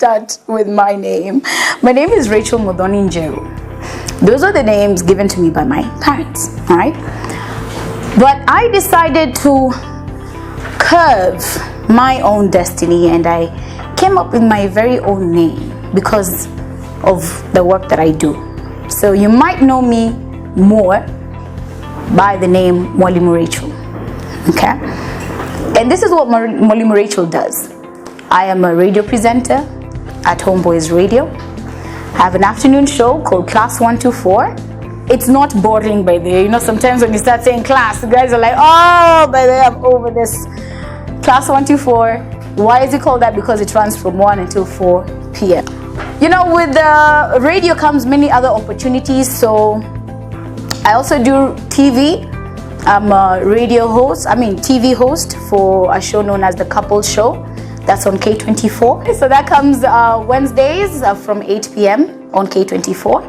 start with my name. My name is Rachel Njeru. Those are the names given to me by my parents, all right? But I decided to curve my own destiny, and I came up with my very own name because of the work that I do. So you might know me more by the name Mwalimu Rachel, okay? And this is what Mwalimu Rachel does. I am a radio presenter at Homeboys Radio. I have an afternoon show called Class 124. It's not boring, by the way. You know, sometimes when you start saying class, the guys are like, oh, by the way, I'm over this. Class 124. Why is it called that? Because it runs from 1 until 4 p.m. You know, with the radio comes many other opportunities. So I also do TV. I'm a TV host for a show known as The Couple Show. That's on K24. So that comes Wednesdays from 8 p.m. on K24.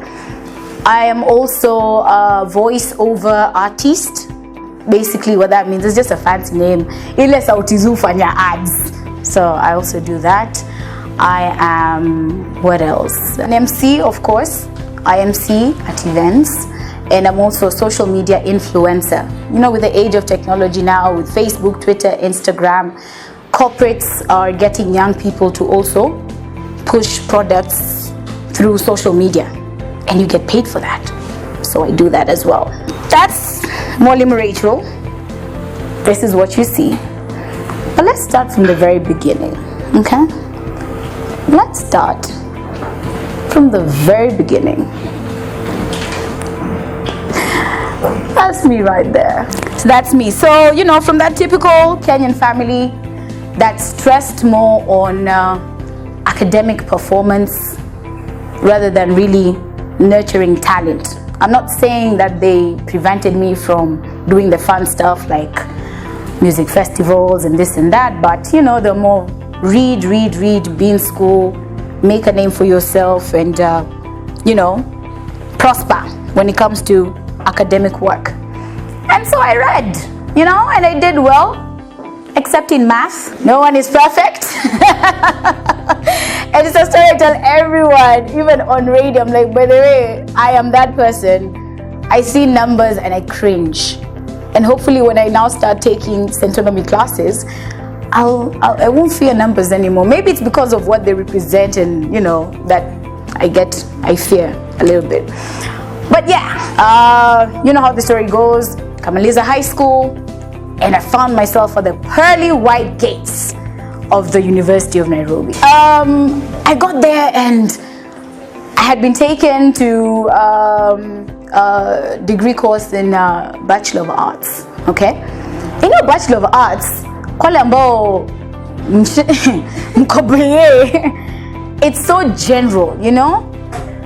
I am also a voice-over artist. Basically what that means is just a fancy name. Ile sauti zufanya ads. So I also do that. I am, what else? An MC, of course. I MC at events. And I'm also a social media influencer. You know, with the age of technology now, with Facebook, Twitter, Instagram, corporates are getting young people to also push products through social media. And you get paid for that. So I do that as well. That's Mwalimu Rachel. This is what you see. But let's start from the very beginning, okay? Let's start from the very beginning. That's me right there. So that's me. So, you know, from that typical Kenyan family that stressed more on academic performance rather than really nurturing talent. I'm not saying that they prevented me from doing the fun stuff like music festivals and this and that, but you know, the more read, be in school, make a name for yourself, and you know, prosper when it comes to academic work. And so I read, you know, and I did well, except in math. No one is perfect. And it's a story I tell everyone, even on radio. I'm like, by the way, I am that person. I see numbers and I cringe. And hopefully when I now start taking Centonomy classes, I won't fear numbers anymore. Maybe it's because of what they represent, and you know, that I fear a little bit. But yeah, you know how the story goes. Kamaliza High School, and I found myself at the pearly white gates of the University of Nairobi. I got there and I had been taken to a degree course in Bachelor of Arts, okay? In your Bachelor of Arts, it's so general, you know?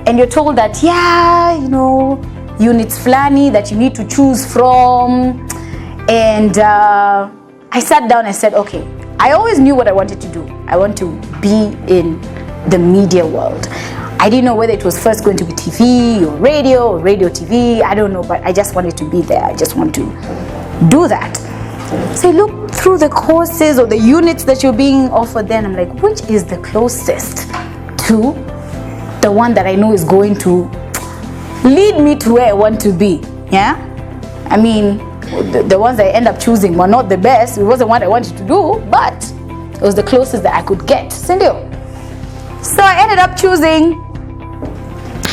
And you're told that, yeah, you know, units flani that you need to choose from. And I sat down and said, okay, I always knew what I wanted to do. I want to be in the media world. I didn't know whether it was first going to be TV or radio TV. I don't know, but I just wanted to be there. I just want to do that. So I looked through the courses or the units that you're being offered then. I'm like, which is the closest to the one that I know is going to lead me to where I want to be? Yeah? I mean, the ones I end up choosing were not the best. It wasn't what I wanted to do, but it was the closest that I could get. So I ended up choosing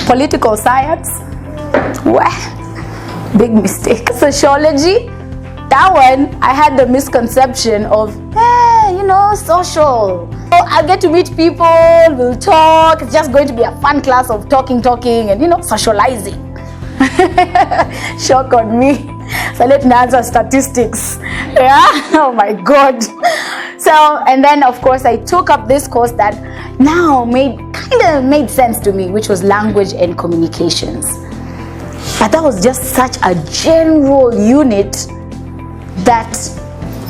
political science. Big mistake. Sociology. That one, I had the misconception of, you know, social. So I'll get to meet people, we'll talk. It's just going to be a fun class of talking, and, you know, socializing. Shock on me. So let's answer statistics. Yeah. Oh my God. So, and then of course I took up this course that now kind of made sense to me, which was language and communications. But that was just such a general unit that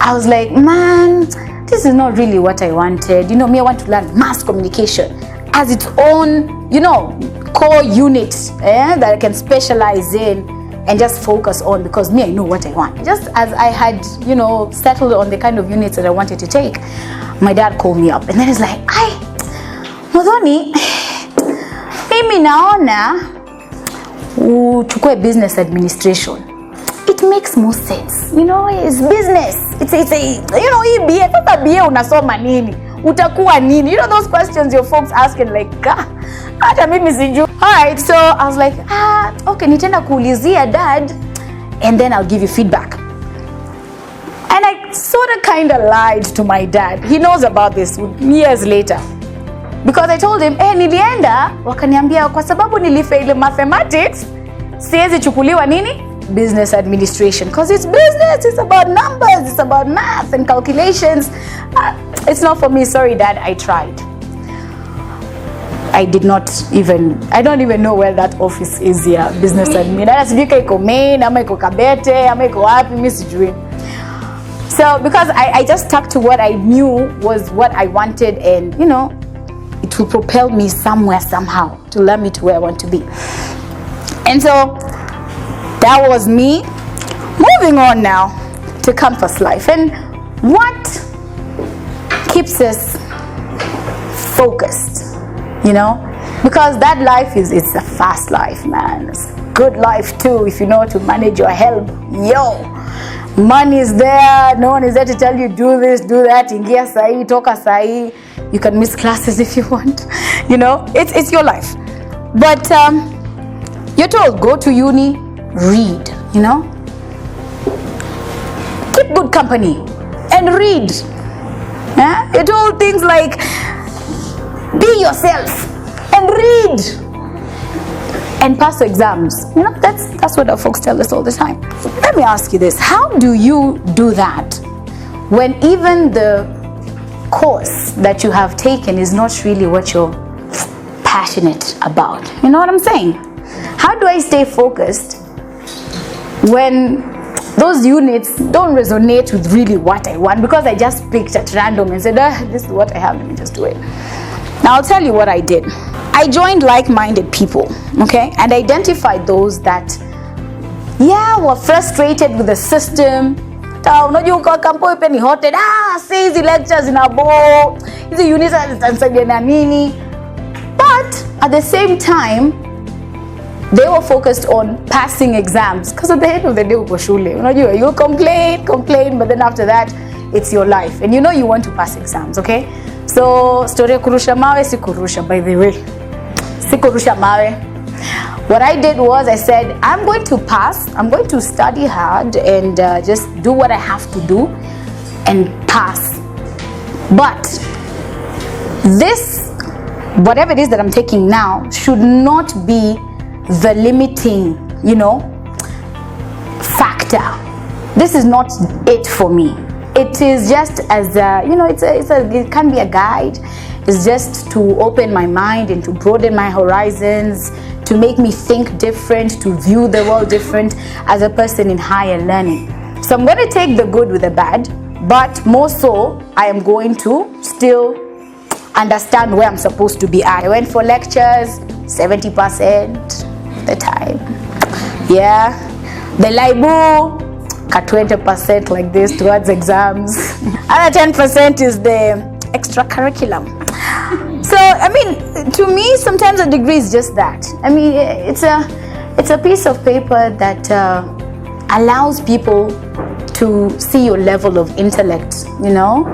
I was like, man, this is not really what I wanted. You know, me, I want to learn mass communication as its own, you know, core unit that I can specialize in and just focus on, because me, I know what I want. Just as I had, you know, settled on the kind of units that I wanted to take, my dad called me up and then he's like, well, Muthoni, mimi naona uchukue business administration. It makes more sense. You know, it's business. It's you know, hii BA, sasa BA unasoma nini? Utakuwa nini? You know those questions your folks asking like, hata mimi sijui. Alright, so I was like, okay, nitaenda kuulizia dad and then I'll give you feedback. And I sort of kind of lied to my dad. He knows about this years later. Because I told him, nilienda, wakaniambia kwa sababu nilifail mathematics, siwezi chukuliwa nini? Business administration. Because it's business, it's about numbers, it's about math and calculations. It's not for me, sorry dad, I tried. I don't even know where that office is here, business admin. Hata sijui iko main, ama iko Kabete, ama iko wapi, mimi sijui. So because I just stuck to what I knew was what I wanted, and you know, it will propel me somewhere somehow to lead me to where I want to be. And so that was me. Moving on now to campus life, and what keeps us focused, you know, because that life it's a fast life, man. It's a good life too if you know to manage your health. Money is there, no one is there to tell you do this, do that, ingia sahi, toka sahi. You can miss classes if you want, you know, it's your life. But you're told go to uni, read, you know, keep good company and read. You're told things like be yourself and read and pass exams. You know, that's what our folks tell us all the time. Let me ask you this: how do you do that when even the course that you have taken is not really what you're passionate about? You know what I'm saying? How do I stay focused when those units don't resonate with really what I want, because I just picked at random and said, this is what I have, let me just do it. Now I'll tell you what I did. I joined like-minded people, okay, and identified those that were frustrated with the system. Unajua kwa kampo ipe ni hoted, hizi lectures ina bore, hizi units zitanisaidia na nini. But at the same time, they were focused on passing exams, because at the end of the day uko shule. Unajua, you complain, but then after that it's your life and you know you want to pass exams, okay? So story ya kurusha mawe si kurusha, by the way. Si kurusha mawe. What I did was I said, I'm going to pass, I'm going to study hard and just do what I have to do and pass. But this, whatever it is that I'm taking now, should not be the limiting, you know, factor. This is not it for me. It is just as a, you know, it can be a guide. It's just to open my mind and to broaden my horizons, to make me think different, to view the world different as a person in higher learning. So I'm going to take the good with the bad, but more so, I am going to still understand where I'm supposed to be at. I went for lectures 70% the time. Yeah. The Laibu, 20% like this towards exams. Other 10% is the extra curriculum. So, I mean, to me, sometimes a degree is just that. I mean, it's a piece of paper that allows people to see your level of intellect, you know,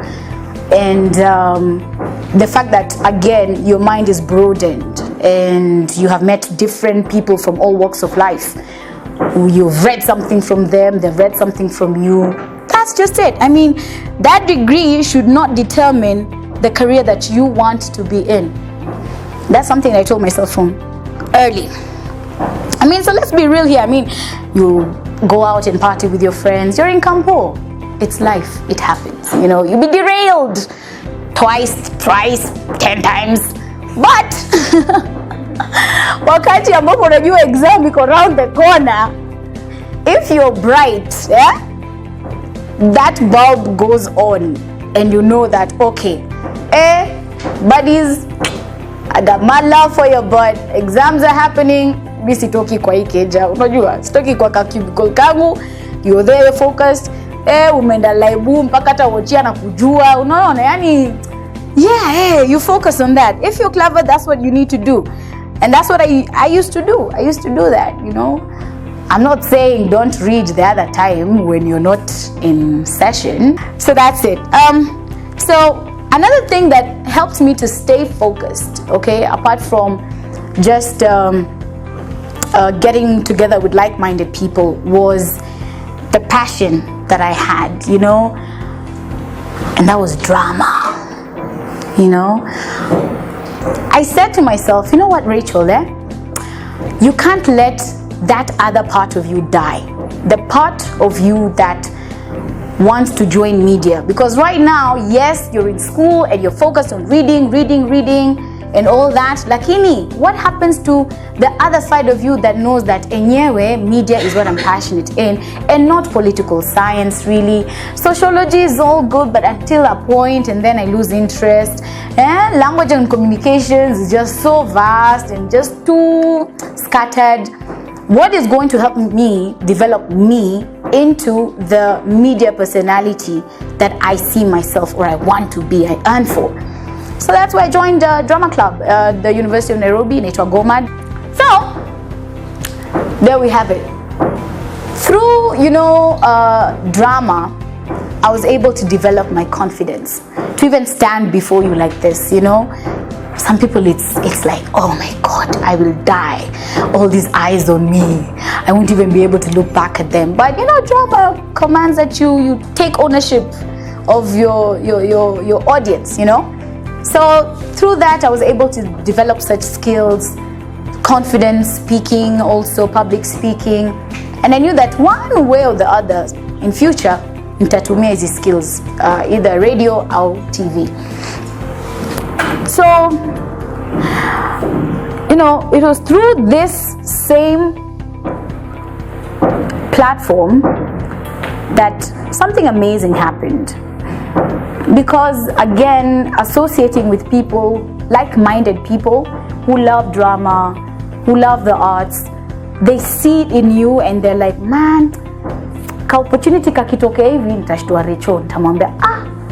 and the fact that, again, your mind is broadened and you have met different people from all walks of life. You've read something from them, they've read something from you. That's just it. I mean, that degree should not determine the career that you want to be in. That's something I told myself from early. I mean, so let's be real here. I mean, you go out and party with your friends, you're in Campo. It's life, it happens. You know, you'll be derailed twice, thrice, 10 times. But wakati ambapo unajua exam iko around the corner, if you're bright, that bulb goes on and you know that, okay, buddies, I got my love for you, but exams are happening. Mi sitoki kwa hii keja, unajua, sitoki kwa cubicle kangu, you're there focused, umeenda Laibu mpaka hata wochia na kujua, unaona, yani Yeah, you focus on that. If you're clever, that's what you need to do. And that's what I used to do. I used to do that, you know. I'm not saying don't read the other time when you're not in session. So that's it. So another thing that helped me to stay focused, okay, apart from just getting together with like-minded people, was the passion that I had, you know, and that was drama, you know. I said to myself, you know what, Rachel, you can't let that other part of you die, the part of you that wants to join media. Because right now, yes, you're in school and you're focused on reading and all that, lakini what happens to the other side of you that knows that enyewe media is what I'm passionate in, and not political science really. Sociology is all good, but until a point, and then I lose interest. Language and communications is just so vast and just too scattered. What is going to help me develop me into the media personality that I see myself or I want to be, I earn for? So that's why I joined the drama club, the University of Nairobi, inaitwa GOMAD. So there we have it. Through, you know, drama, I was able to develop my confidence to even stand before you like this, you know. Some people, it's like, oh my God, I will die. All these eyes on me. I won't even be able to look back at them. But you know, drama commands that you take ownership of your audience, you know. So through that, I was able to develop such skills, confidence, speaking, also public speaking. And I knew that one way or the other, in future, nitatumia hizi skills, either radio or TV. So, you know, it was through this same platform that something amazing happened. Because again, associating with people, like-minded people who love drama, who love the arts, they see it in you and they're like, man, ka opportunity kakitokea hivi nitashtua Rachel, nitamwambia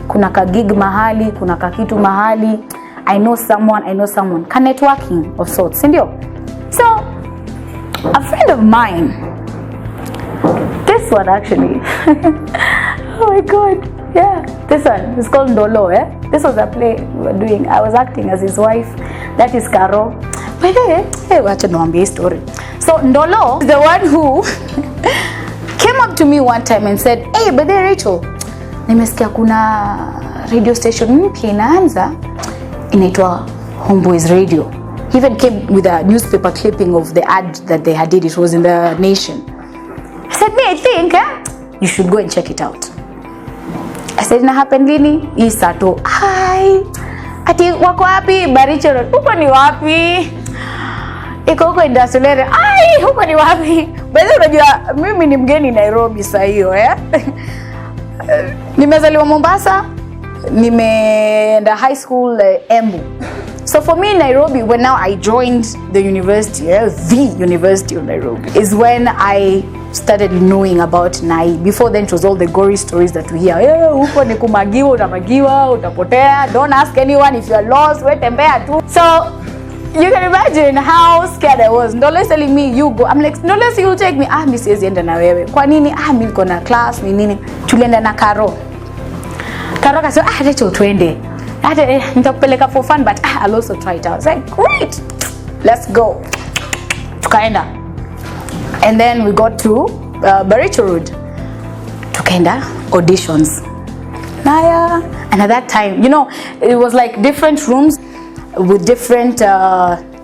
kuna ka gig mahali, kuna ka kitu mahali, I know someone, ka networking of sorts, ndio. So a friend of mine, this one actually, oh my God, yeah, this one is called Ndolo. This was a play we were doing. I was acting as his wife. That is Caro. But hey, wacha niwaambie story. So Ndolo is the one who came up to me one time and said, hey, but then Rachel, nimesikia kuna radio station mpya inaanza, inaitwa Homeboys Radio. He even came with a newspaper clipping of the ad that they had did. It was in the Nation. He said, me, I think you should go and check it out. I said, na happen lini? Isato. Hi. Ati wako wapi? Baricho Road. Huko ni wapi? Iko huko Industrial. Ai, huko ni wapi? Bado unajua mimi ni mgeni Nairobi saa hiyo, Nimezaliwa Mombasa, nimeenda high school Embu. So for me in Nairobi, when now I joined the university, the University of Nairobi, is when I started knowing about Nai. Before then, it was all the gory stories that we hear. Huko ni kumagiwa, utamagiwa, utapotea. Don't ask anyone if you are lost. We tembea tu. So you can imagine how scared I was. Ndolo telling me, you go. I'm like, Ndolo, you take me. Mi siwezi enda na wewe. Kwa nini? Mi niko na class, ni nini. Tulienda na Karo. Karo kasema, Rachel, twende. Nitakupeleka for fun, but I'll also try it out. I was like, great. Let's go. Tukaenda. And then we got to Baricho Road. Tukaenda auditions. Naya. And at that time, you know, it was like different rooms with different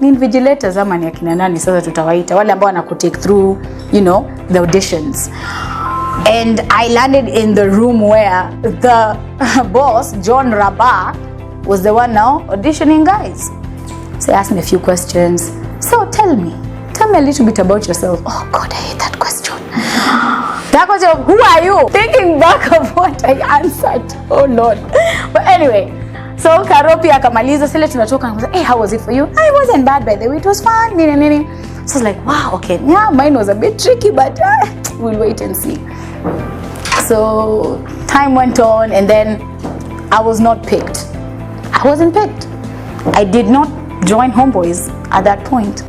invigilators ama ni akina nani sasa tutawaita wale ambao wanakutake through, you know, the auditions. And I landed in the room where the boss, John Rabah, was the one now auditioning guys. So he asked me a few questions. So tell me a little bit about yourself. Oh God, I hate that question. That question, who are you? Thinking back of what I answered. Oh Lord. But anyway, so Karopi akamaliza sile tunatoka and I was like, hey, how was it for you? It wasn't bad by the way. It was fun. So I was like, wow, okay. Yeah, mine was a bit tricky, but we'll wait and see. So time went on and then I was not picked. I wasn't picked. I did not join Homeboys at that point.